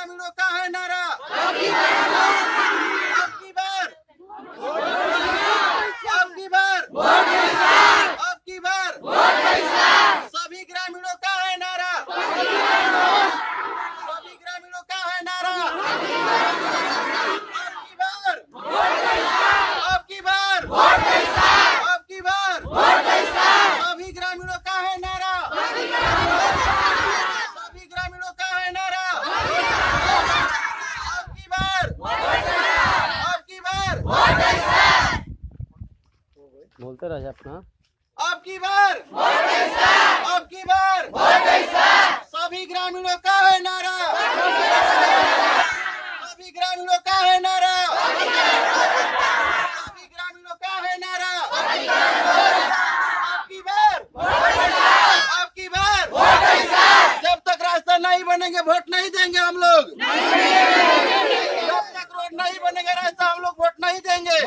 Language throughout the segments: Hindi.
ग्रामीणों का है नारा, अब की बार, अब की बार, अब की बार, सभी ग्रामीणों का है नारा, सभी ग्रामीणों का है नारा, अब की बार, अब की बार, सभी ग्रामीणों का है नारा, सभी ग्रामीणों का है नारा, अब की बार, अब की बार, बोलते रहे अपना, अब की बार, अब की बार, सभी ग्रामीणों का है नारा, सभी ग्रामीणों का है नारा, सभी ग्रामीणों का है नारा, अब की बार, अब की बार, जब तक रास्ता नहीं बनेंगे वोट नहीं देंगे हम लोग, जब तक रोड नहीं बनेगा रास्ता हम लोग वोट नहीं देंगे,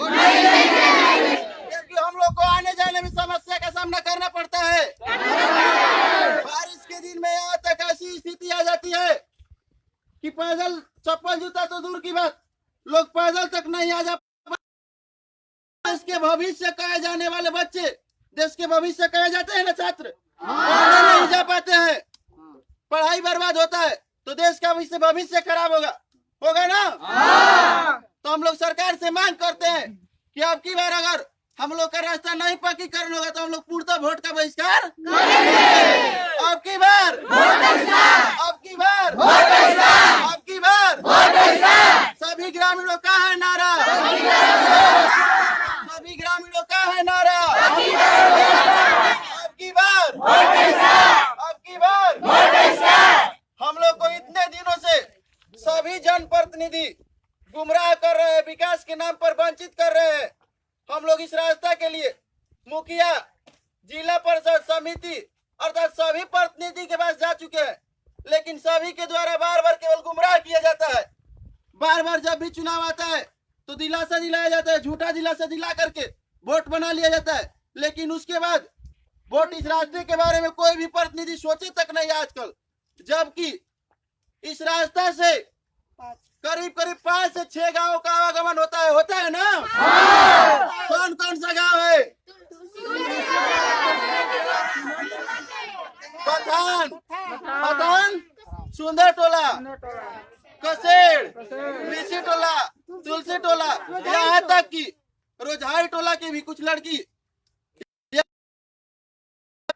क्योंकि हम लोग को आने जाने में समस्या का सामना करना पड़ता है। बारिश के दिन में यहाँ तक ऐसी स्थिति आ जाती है कि पैदल चप्पल जूता तो दूर की बात, लोग पैदल तक नहीं आ जा। देश के भविष्य कहे जाने वाले बच्चे, देश के भविष्य कहे जाते हैं ना छात्र, पढ़ने नहीं जा पाते हैं, पढ़ाई बर्बाद होता है तो देश का भविष्य खराब होगा, होगा ना। तो हम लोग सरकार से मांग करते हैं कि अब की बार अगर हम लोग का रास्ता नहीं पक्कीकरण होगा तो हम लोग पूर्णतः वोट का बहिष्कार करेंगे। अब की बार, अब की बार, अब की बार, सभी ग्रामीणों का है नारा, सभी ग्रामीणों का है नारा, अब की बार, अब की बार, हम लोग को इतने दिनों से सभी जनप्रतिनिधि गुमराह कर रहे हैं, विकास के नाम पर वंचित कर रहे हैं। हम लोग इस रास्ता के लिए मुखिया, जिला परिषद समिति अर्थात सभी प्रतिनिधि के पास जा चुके हैं, लेकिन सभी के द्वारा बार बार केवल गुमराह किया जाता है। बार बार जब भी चुनाव आता है तो दिलासा दिलाया जाता है, झूठा दिलासा दिला करके वोट बना लिया जाता है, लेकिन उसके बाद वोट इस रास्ते के बारे में कोई भी प्रतिनिधि सोचे तक नहीं आजकल, जबकि इस रास्ता से करीब करीब 5 से 6 गांवों का आवागमन होता है ना। कौन कौन सा गांव है? पठान, सुंदर टोला, कसेड़, ऋषि टोला, तुलसी टोला, यहाँ तक कि रोजहाई टोला की भी कुछ लड़की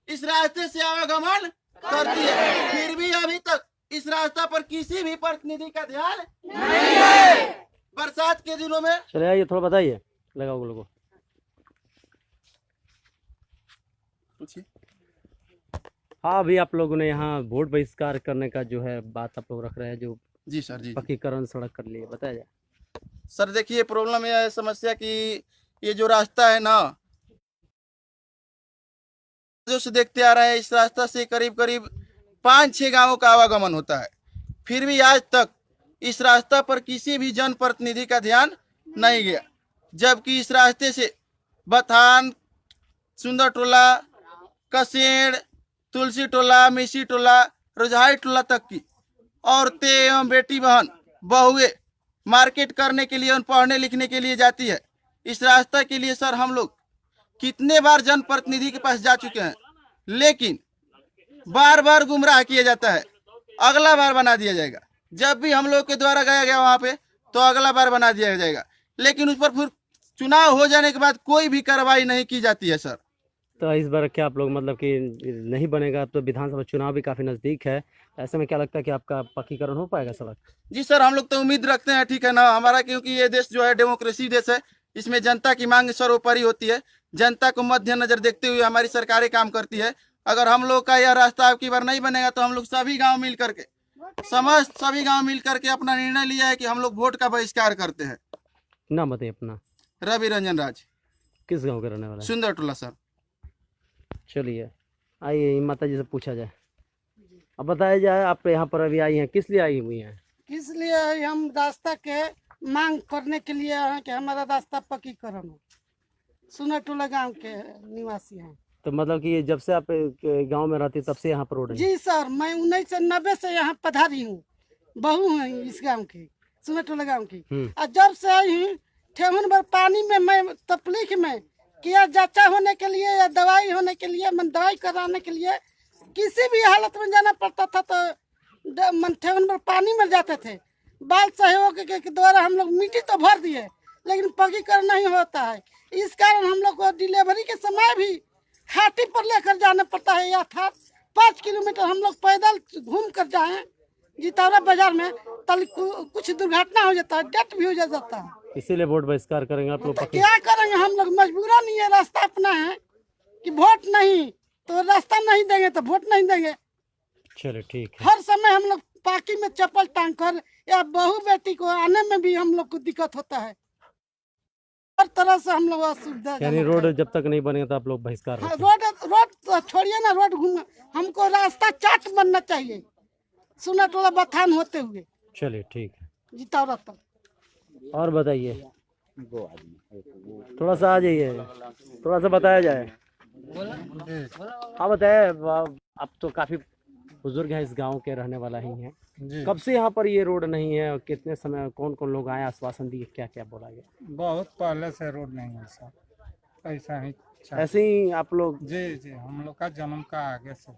इस रास्ते से आवागमन करती है, फिर भी अभी तक इस रास्ता पर किसी भी प्रतिनिधि का ध्यान नहीं है। बरसात के दिनों में चले आइए, थोड़ा बताइए, लगाओ लोगों। हाँ, अभी आप लोगों ने यहाँ वोट बहिष्कार करने का जो है बात आप लोग रख रहे हैं, जो जी सर, जी पक्कीकरण सड़क कर लिए, बताया जाए। सर देखिए, प्रॉब्लम यह है, समस्या कि ये जो रास्ता है ना, जो से देखते आ रहे हैं, इस रास्ता से करीब करीब 5-6 गांवों का आवागमन होता है, फिर भी आज तक इस रास्ता पर किसी भी जनप्रतिनिधि का ध्यान नहीं गया, जबकि इस रास्ते से बथान, सुंदर टोला, कसेड़, तुलसी टोला, मिसी टोला, रोजहाई टोला तक की औरतें एवं बेटी बहन बहुएं मार्केट करने के लिए और पढ़ने लिखने के लिए जाती है। इस रास्ता के लिए सर हम लोग कितने बार जनप्रतिनिधि के पास जा चुके हैं, लेकिन बार बार गुमराह किया जाता है। अगला बार बना दिया जाएगा, जब भी हम लोग के द्वारा गया गया वहाँ पे तो अगला बार बना दिया जाएगा, लेकिन उस पर फिर चुनाव हो जाने के बाद कोई भी कार्रवाई नहीं की जाती है सर। तो इस बार क्या आप लोग मतलब कि नहीं बनेगा, तो विधानसभा चुनाव भी काफी नजदीक है, ऐसे में क्या लगता है कि आपका पक्कीकरण हो पाएगा सड़क? जी सर, हम लोग तो उम्मीद रखते हैं, ठीक है ना हमारा, क्योंकि ये देश जो है डेमोक्रेसी देश है, इसमें जनता की मांग सर्वोपरि होती है, जनता को मद्देनजर देखते हुए हमारी सरकारें काम करती है। अगर हम लोग का यह रास्ता अब की बार नहीं बनेगा तो हम लोग सभी गाँव मिल करके, समस्त सभी गाँव मिल करके अपना निर्णय लिया है कि हम लोग वोट का बहिष्कार करते हैं। नाम बताइए अपना। रवि रंजन राज। किस गाँव के रहने वाला है? सुंदर टोला सर। चलिए आइए माता जी से पूछा जाए, अब बताया जाए, आप यहाँ पर अभी आई हैं, किस लिए आई हुई हैं? इसलिए हम रास्ता के मांग करने के लिए आए हैं कि हमारा रास्ता पक्कीकरण हो। सुंदर टोला गाँव के निवासी हैं। तो मतलब कि जब से आप गांव में रहती तब से यहाँ पर रोड है? जी सर, मैं 1990 से यहाँ पधारी हूँ, बहू है इस गांव की, सुनटोला गांव की। हम्म। और जब से आई हूँ ठेहुन भर पानी में मैं तकलीफ में किया, जांचा होने के लिए या दवाई होने के लिए, मन दवाई कराने के लिए किसी भी हालत में जाना पड़ता था तो मन ठेहुन भर पानी में जाते थे। बाल सहयोग के द्वारा हम लोग मिट्टी तो भर दिए, लेकिन पक्कीकरण नहीं होता है। इस कारण हम लोग को डिलीवरी के समय भी खाटी पर लेकर जाना पड़ता है, या था 5 किलोमीटर हम लोग पैदल घूम कर जाएं जितौरा बाजार में, तल कुछ दुर्घटना हो जाता है, डेथ भी हो जाता है। इसीलिए वोट बहिष्कार करेंगे आप लोग? तो क्या करेंगे, हम लोग मजबूरन नहीं है, रास्ता अपना है कि वोट नहीं तो रास्ता नहीं देंगे तो वोट नहीं देंगे। चलो ठीक है। हर समय हम लोग पाकी में चप्पल टांग कर या बहू बेटी को आने में भी हम लोग को दिक्कत होता है, हर तरह से हम लोग असुविधा। यानी रोड जब तक नहीं बनेगा तो आप लोग बहिष्कार हाँ, रखेंगे? रोड छोड़िए ना, रोड घूम, हमको रास्ता चाट बनना चाहिए सुनटोला बथान होते हुए चलिए ठीक है। जितौरा तक। और बताइए, थोड़ा सा आ जाइए, थोड़ा सा बताया जाए। हाँ बताए, अब तो काफी बुजुर्ग हैं, इस गांव के रहने वाला ही हैं। कब से यहाँ पर ये रोड नहीं है और कितने समय, कौन कौन लोग आए, आश्वासन दिए, क्या क्या बोला गया? बहुत पहले से रोड नहीं है सर, ऐसा ही ऐसे ही आप लोग? जी जी, हम लोग का जन्म का आगे से।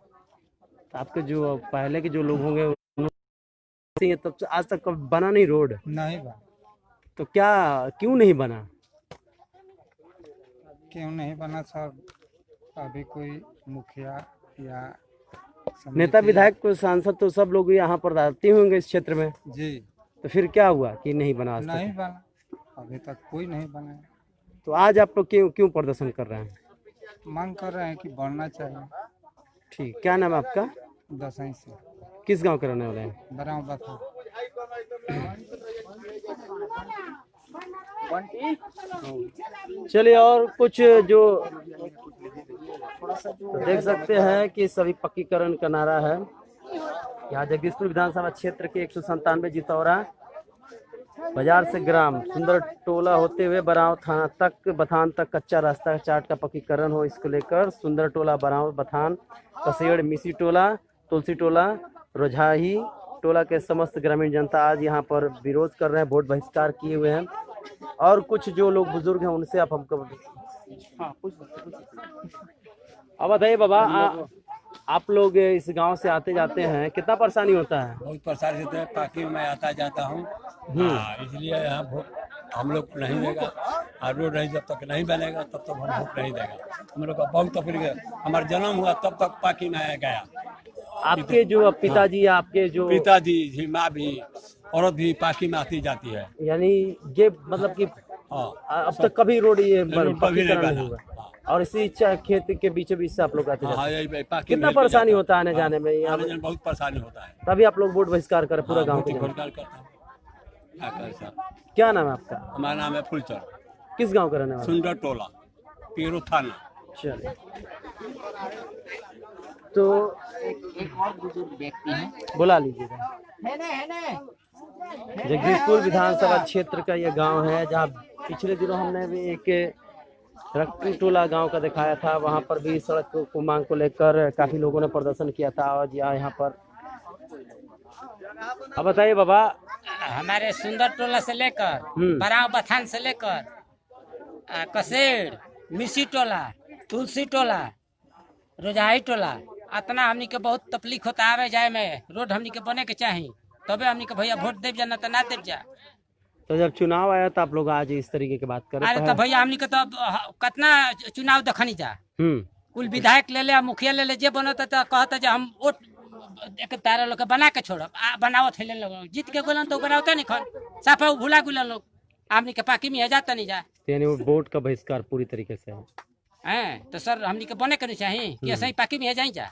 आपके जो पहले के जो लोग होंगे उन्होंने तब से आज तक कभी बना नहीं रोड? नहीं बना। तो क्या, क्यों नहीं बना? क्यों नहीं बना सर, अभी कोई मुखिया या नेता विधायक को सांसद तो सब लोग यहाँ पर आते होंगे इस क्षेत्र में, जी, तो फिर क्या हुआ कि नहीं बना आज नहीं तक? बना, अभी तक कोई नहीं बना। तो आज आप लोग क्यों क्यों प्रदर्शन कर रहे हैं? मांग कर रहे हैं कि बढ़ना चाहिए। ठीक, क्या नाम है आपका? दसई से किस गांव के रहने वाले हैं? बराव बता। चलिए, और कुछ जो तो देख सकते हैं कि सभी पक्कीकरण का नारा है। यहाँ जगदीशपुर विधानसभा क्षेत्र के 197 जितौरा बाजार से ग्राम सुंदर टोला होते हुए बराव थाना तक, बथान तक कच्चा रास्ता चाट का पक्कीकरण हो, इसको लेकर सुंदर टोला, बराव, बथान, कसेड़, मिसी टोला, तुलसी टोला, रोझाही टोला के समस्त ग्रामीण जनता आज यहाँ पर विरोध कर रहे हैं, वोट बहिष्कार किए हुए हैं। और कुछ जो लोग बुजुर्ग हैं उनसे आप हमको अब बताइए बाबा, आप लोग इस गांव से आते जाते हैं, कितना परेशानी होता है? बहुत परेशानी होता है, पार्टी में मैं आता जाता हूँ, इसलिए यहाँ हम लोग नहीं देगा, और रोड नहीं जब तक नहीं बनेगा तब तक हम वोट नहीं देगा। हम लोग का बहुत तकलीफ है, हमारा जन्म हुआ तब तक पार्टी में आया गया। आपके जो पिताजी, आपके जो पिताजी, माँ भी, औरत भी पार्टी में आती जाती है। यानी ये मतलब कि अब तक कभी रोड ये पक्कीकरण नहीं हुआ, और इसी खेत के बीचों बीच से आप लोग आते जाते हैं। कितना परेशानी होता है आने जाने में? यहाँ बहुत परेशानी होता है, तभी आप लोग वोट बहिष्कार करें पूरा गाँव के? क्या नाम है आपका? हमारा नाम है फुलचर। किस गाँव का रहने वाला? सुंदर टोला, पीरू थाना। चलिए, तो एक और बुजुर्ग व्यक्ति हैं, बुला लीजिएगा। जगदीशपुर विधानसभा क्षेत्र का यह गांव है, जहां पिछले दिनों हमने भी एक रक्ती टोला गांव का दिखाया था। वहां पर भी सड़क को मांग को लेकर काफी लोगों ने प्रदर्शन किया था। और यहाँ पर अब बताइए बाबा, हमारे सुंदर टोला से लेकर बराव बथान से लेकर कसेड़, मिसी टोला, तुलसी टोला, रोजाई टोला, इतना हमनी के बहुत तकलीफ होता आवे जाए में। रोड हमनी के बने के चाहिए, तबे हमनी के भैया वोट देव जा, न तो ना देव जा। तो जब चुनाव आया तो आप लोग आज इस तरीके की बात करें? अरे तो भैया हमनी के तो कितना चुनाव देखनी जा, कुल विधायक ले ले, मुखिया ले ले, जे बनता तो कहता जे हम वोट एक तारा लोग के बना के छोड़ब, बनावत है लोग, जीत के गोलन तो बनावते नहीं खन, साफा भूला गुलन लोग, हमनी के पाकी में जाता नहीं जा। यानी वोट का बहिष्कार पूरी तरीके से है। तो सर हमनी के बने करनी चाहिए कि ऐसे ही पाकी में जाए जा।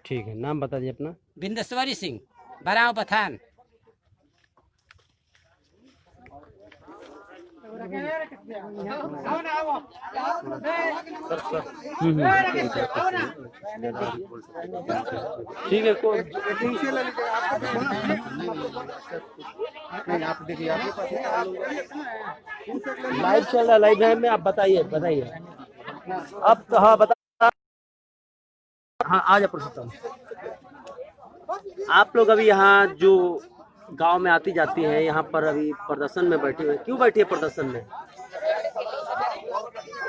ठीक है, नाम बता दीजिए अपना। बिंदेश्वरी सिंह, बराव बथान। ठीक है, कोई लाइव चल रहा, लाइव में आप बताइए अब तो। हाँ बता, हाँ आ जा पुरुषोत्तम। आप लोग अभी यहाँ जो गांव में आती जाती है, यहाँ पर अभी प्रदर्शन में बैठी हुई, क्यों बैठी है प्रदर्शन में?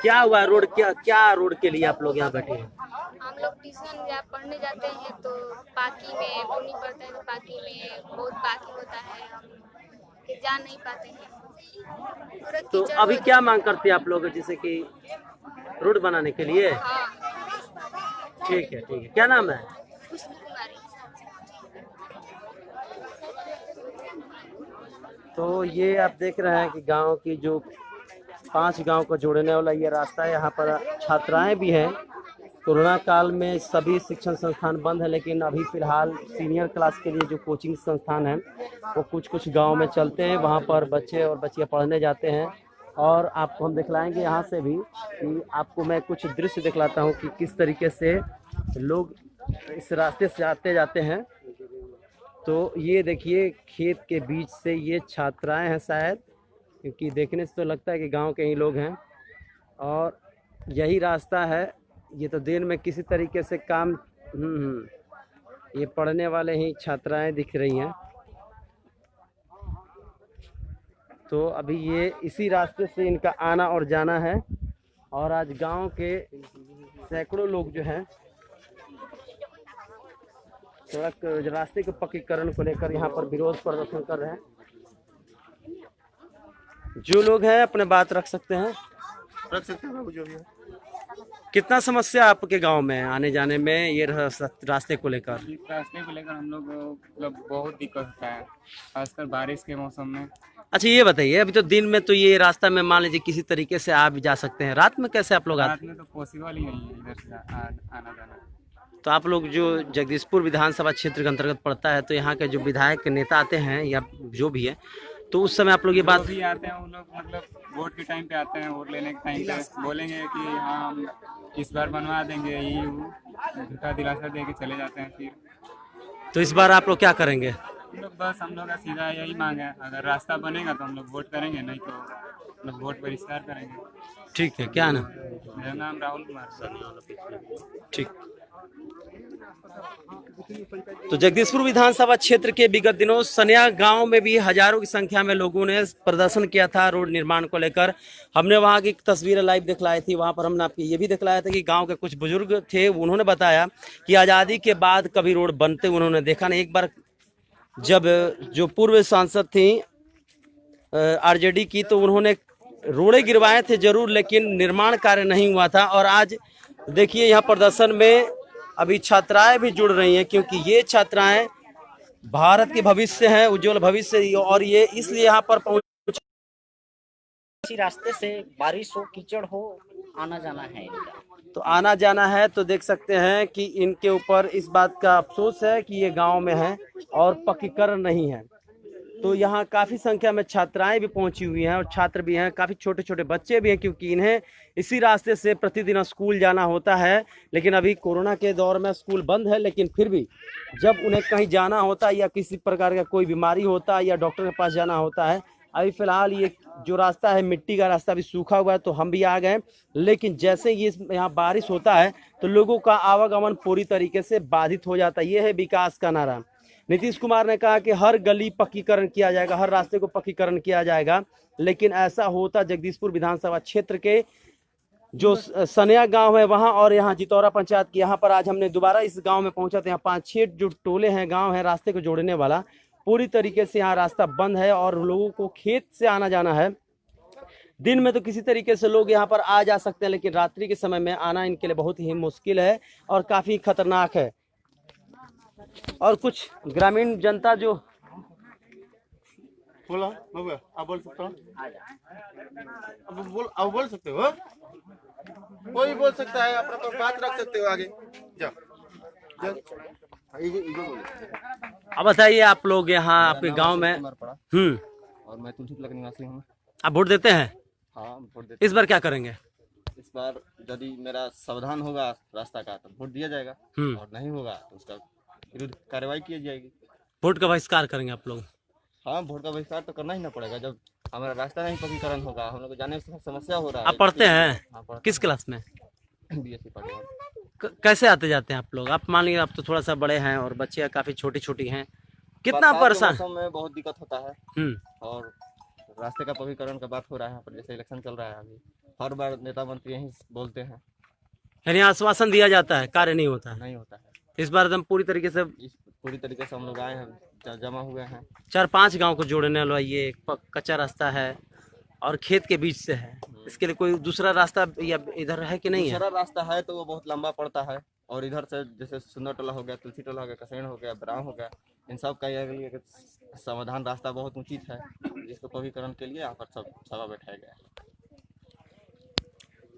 क्या हुआ रोड, क्या रोड के लिए आप लोग यहाँ बैठे हैं? हम लोग ट्यूशन या पढ़ने जाते हैं तो पाकी में बोनी पड़ता है, तो पाकी में बहुत पाकी होता है, हम जा नहीं पाते हैं। पूरा तो कीचड़ अभी हो क्या मांग करते हैं आप लोग, जैसे कि रोड बनाने के लिए? हाँ, ठीक है, क्या नाम है? खुशबू कुमारी। तो ये आप देख रहे हैं कि गांव की जो 5 गांव को जोड़ने वाला ये रास्ता है। यहाँ पर छात्राएं भी हैं। कोरोना काल में सभी शिक्षण संस्थान बंद है, लेकिन अभी फिलहाल सीनियर क्लास के लिए जो कोचिंग संस्थान है वो कुछ गांव में चलते हैं। वहाँ पर बच्चे और बच्चियाँ पढ़ने जाते हैं और आपको हम दिखलाएंगे यहाँ से भी कि आपको मैं कुछ दृश्य दिखलाता हूँ कि किस तरीके से लोग इस रास्ते से आते जाते हैं। तो ये देखिए, खेत के बीच से ये छात्राएं हैं शायद, क्योंकि देखने से तो लगता है कि गांव के ही लोग हैं और यही रास्ता है। ये तो दिन में किसी तरीके से काम ये पढ़ने वाले ही छात्राएं दिख रही हैं। तो अभी ये इसी रास्ते से इनका आना और जाना है और आज गांव के सैकड़ों लोग जो हैं सड़क रास्ते के पक्कीकरण को लेकर यहाँ पर विरोध प्रदर्शन कर रहे हैं। जो लोग हैं अपने बात रख सकते हैं बाबू, जो भी है। कितना समस्या आपके गांव में आने जाने में ये रास्ते को लेकर? रास्ते को लेकर हम लोग मतलब बहुत दिक्कत होता है, खासकर बारिश के मौसम में। अच्छा ये बताइए, अभी तो दिन में तो ये रास्ता में मान लीजिए किसी तरीके से आप भी जा सकते हैं, रात में कैसे आप लोग आते हैं? रात में तो पॉसिबल ही नहीं है इधर से आना जाना। तो आप लोग जो जगदीशपुर विधानसभा क्षेत्र के अंतर्गत पड़ता है, तो यहाँ के जो विधायक नेता आते हैं या जो भी है, तो उस समय आप लोग ये बात भी आते हैं, उन लोग मतलब वोट के टाइम पे आते हैं, वोट लेने के टाइम पे बोलेंगे कि हाँ हम इस बार बनवा देंगे, ये झूठा दिलासा दे के चले जाते हैं। फिर तो इस बार आप लोग क्या करेंगे? हम लोग बस हम लोग का सीधा यही मांग है, अगर रास्ता बनेगा तो हम लोग वोट करेंगे, नहीं तो हम लोग वोट बहिष्कार करेंगे। ठीक है, क्या ना? मेरा नाम राहुल कुमार। ठीक। तो जगदीशपुर विधानसभा क्षेत्र के विगत दिनों सनिया गांव में भी हजारों की संख्या में लोगों ने प्रदर्शन किया था रोड निर्माण को लेकर। हमने वहां की तस्वीरें लाइव दिखलाई थी। वहां पर हमने आपको ये भी दिखलाया था कि गांव के कुछ बुजुर्ग थे, उन्होंने बताया कि आज़ादी के बाद कभी रोड बनते उन्होंने देखा नहीं। एक बार जब जो पूर्व सांसद थी आरजेडी की, तो उन्होंने रोड़े गिरवाए थे जरूर, लेकिन निर्माण कार्य नहीं हुआ था। और आज देखिए यहाँ प्रदर्शन में अभी छात्राएं भी जुड़ रही हैं, क्योंकि ये छात्राएं भारत के भविष्य हैं, उज्जवल भविष्य, और ये इसलिए यहाँ पर पहुंचे। इसी रास्ते से बारिश हो कीचड़ हो आना जाना है इनका। तो आना जाना है, तो देख सकते हैं कि इनके ऊपर इस बात का अफसोस है कि ये गांव में है और पक्कीकरण नहीं है। तो यहाँ काफ़ी संख्या में छात्राएं भी पहुंची हुई हैं और छात्र भी हैं, काफ़ी छोटे छोटे बच्चे भी हैं, क्योंकि इन्हें इसी रास्ते से प्रतिदिन स्कूल जाना होता है। लेकिन अभी कोरोना के दौर में स्कूल बंद है, लेकिन फिर भी जब उन्हें कहीं जाना होता है या किसी प्रकार का कोई बीमारी होता है या डॉक्टर के पास जाना होता है, अभी फ़िलहाल ये जो रास्ता है मिट्टी का रास्ता भी सूखा हुआ है, तो हम भी आ गए। लेकिन जैसे ही यहाँ बारिश होता है तो लोगों का आवागमन पूरी तरीके से बाधित हो जाता है। ये है विकास का नारा। नीतीश कुमार ने कहा कि हर गली पक्कीकरण किया जाएगा, हर रास्ते को पक्कीकरण किया जाएगा, लेकिन ऐसा होता जगदीशपुर विधानसभा क्षेत्र के जो सनिया गांव है वहां और यहाँ जितौरा पंचायत की, यहाँ पर आज हमने दोबारा इस गांव में पहुंचा। तो यहाँ 5-6 जो टोले हैं, गांव है रास्ते को जोड़ने वाला, पूरी तरीके से यहाँ रास्ता बंद है और लोगों को खेत से आना जाना है। दिन में तो किसी तरीके से लोग यहाँ पर आ जा सकते हैं, लेकिन रात्रि के समय में आना इनके लिए बहुत ही मुश्किल है और काफ़ी खतरनाक है। और कुछ ग्रामीण जनता जो बोला बाबू, आप बोल सकते हो? अब बोल सकते हो, कोई बोल सकता है, अपना तो बात रख सकते हो आगे। जाओ। अब बताइए, आप लोग यहाँ आपके गांव में और मैं तुलसी तलक निवासी हूँ। आप वोट देते हैं? हाँ, वोट देते। इस बार क्या करेंगे? इस बार यदि मेरा सावधान होगा रास्ता का तो वोट दिया जाएगा, और नहीं होगा तो उसका विरुद्ध कार्रवाई की जाएगी। वोट का बहिष्कार करेंगे आप लोग? हाँ, वोट का बहिष्कार तो करना ही ना पड़ेगा। जब हमारा रास्ता नहीं पक्कीकरण होगा, हम लोग को जाने में समस्या हो रहा है। आप पढ़ते हैं? हाँ, किस क्लास में? BSc पढ़ रहे हैं। कैसे आते जाते हैं आप लोग? आप मान लीजिए आप तो थोड़ा सा बड़े हैं और बच्चियाँ काफ़ी छोटी छोटी हैं, कितना बरसात के परेशान? मौसम में बहुत दिक्कत होता है और रास्ते का पक्कीकरण का बात हो रहा है यहाँ पर, जैसे इलेक्शन चल रहा है अभी, हर बार नेता मंत्री यही बोलते हैं, यानी आश्वासन दिया जाता है, कार्य नहीं होता है। नहीं होता है। इस बार एकदम पूरी तरीके से पूरी तरीके से हम लोग आए हैं, जमा हुए हैं। 4-5 गांव को जोड़ने वाला ये कच्चा रास्ता है और खेत के बीच से है। इसके लिए कोई दूसरा रास्ता या इधर है कि नहीं है? दूसरा रास्ता है तो वो बहुत लंबा पड़ता है, और इधर से जैसे सुंदर टोला हो गया, तुलसी टोला हो गया, कसेण हो गया, बराव हो गया, इन सब का ये समाधान रास्ता बहुत उचित है, जिसको पक्कीकरण के लिए यहाँ पर सब सभा बैठाया गया है।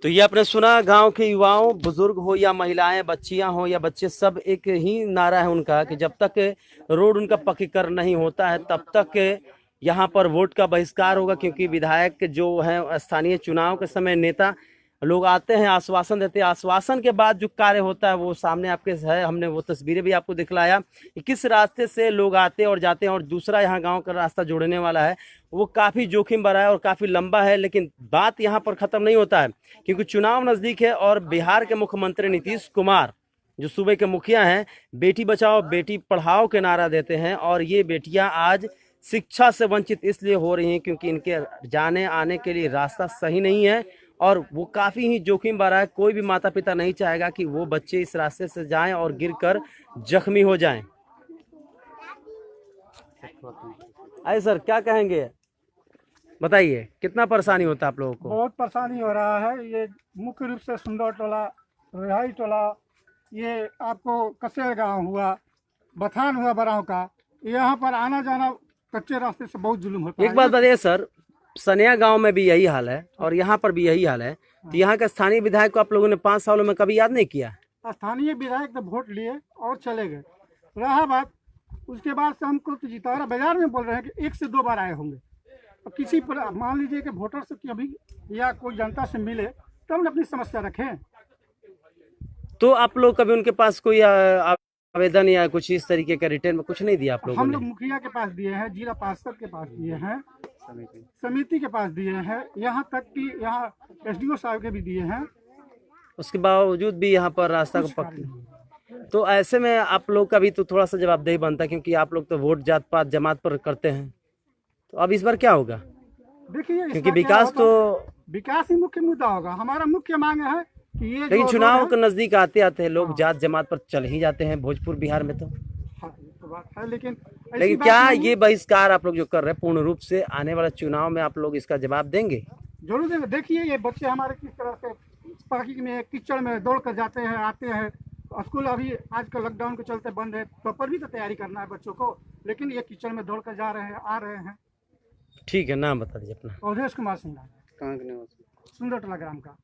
तो ये आपने सुना, गांव के युवाओं, बुजुर्ग हो या महिलाएं, बच्चियां हो या बच्चे, सब एक ही नारा है उनका कि जब तक रोड उनका पक्कीकरण नहीं होता है तब तक यहाँ पर वोट का बहिष्कार होगा। क्योंकि विधायक जो है स्थानीय चुनाव के समय नेता लोग आते हैं, आश्वासन देते हैं, आश्वासन के बाद जो कार्य होता है वो सामने आपके है। हमने वो तस्वीरें भी आपको दिखलाया कि किस रास्ते से लोग आते और जाते हैं। और दूसरा यहाँ गांव का रास्ता जोड़ने वाला है, वो काफ़ी जोखिम भरा है और काफ़ी लंबा है। लेकिन बात यहाँ पर ख़त्म नहीं होता है, क्योंकि चुनाव नज़दीक है और बिहार के मुख्यमंत्री नीतीश कुमार जो सूबे के मुखिया हैं, बेटी बचाओ बेटी पढ़ाओ के नारा देते हैं। और ये बेटियाँ आज शिक्षा से वंचित इसलिए हो रही हैं क्योंकि इनके जाने आने के लिए रास्ता सही नहीं है और वो काफ़ी ही जोखिम भरा है। कोई भी माता पिता नहीं चाहेगा कि वो बच्चे इस रास्ते से जाएं और गिरकर जख्मी हो जाएं। अरे सर, क्या कहेंगे, बताइए, कितना परेशानी होता है आप लोगों को? बहुत परेशानी हो रहा है। ये मुख्य रूप से सुंदर टोला, रिहाई टोला, ये आपको कसेर गाँव हुआ, बथान हुआ बराव का, यहाँ पर आना जाना कच्चे रास्ते से बहुत जुल्म होता है। एक बात बताइए सर, सनिया गांव में भी यही हाल है और यहाँ पर भी यही हाल है, तो यहाँ के स्थानीय विधायक को आप लोगों ने 5 सालों में कभी याद नहीं किया? स्थानीय विधायक तो वोट लिए और चले गए, रहा बात उसके बाद से हमको तो जितारा बाजार में बोल रहे हैं कि 1 से 2 बार आए होंगे। तो किसी पर मान लीजिए कि वोटर से कभी या कोई जनता से मिले तो हम अपनी समस्या रखें। तो आप लोग कभी उनके पास कोई आवेदन या कुछ इस तरीके का रिटर्न में कुछ नहीं दिया आप लोगों ने? हम लोग मुखिया के पास दिए हैं, जिला पार्षद के पास दिए हैं, समिति के पास दिए हैं, यहाँ तक कि यहाँ SDO साहब के भी दिए हैं। उसके बावजूद भी यहाँ पर रास्ता को पकड़, तो ऐसे में आप लोग का भी तो थोड़ा सा जवाबदेही बनता है, क्योंकि आप लोग तो वोट जात पात जमात पर करते हैं। तो अब इस बार क्या होगा? देखिए, क्योंकि विकास तो विकास ही मुख्य मुद्दा होगा। हमारा मुख्य मांग है कि ये, लेकिन चुनाव के नजदीक आते आते लोग जात जमात पर चल ही जाते हैं भोजपुर बिहार में। तो हाँ, तो बात है, लेकिन क्या ये बहिष्कार आप लोग जो कर रहे हैं पूर्ण रूप से आने वाले चुनाव में आप लोग इसका जवाब देंगे? जरूर देंगे। देखिए, ये बच्चे हमारे किस तरह से पार्किंग में कीचड़ में दौड़ कर जाते हैं, आते हैं। स्कूल अभी आजकल लॉकडाउन के चलते बंद है, तो पर भी तो तैयारी करना है बच्चों को, लेकिन ये कीचड़ में दौड़ कर जा रहे हैं, आ रहे हैं। ठीक है, नाम बता दीजिए अपना। अवधेश कुमार सिंह, कहाँ के निवासी? सुंदर टोला ग्राम का।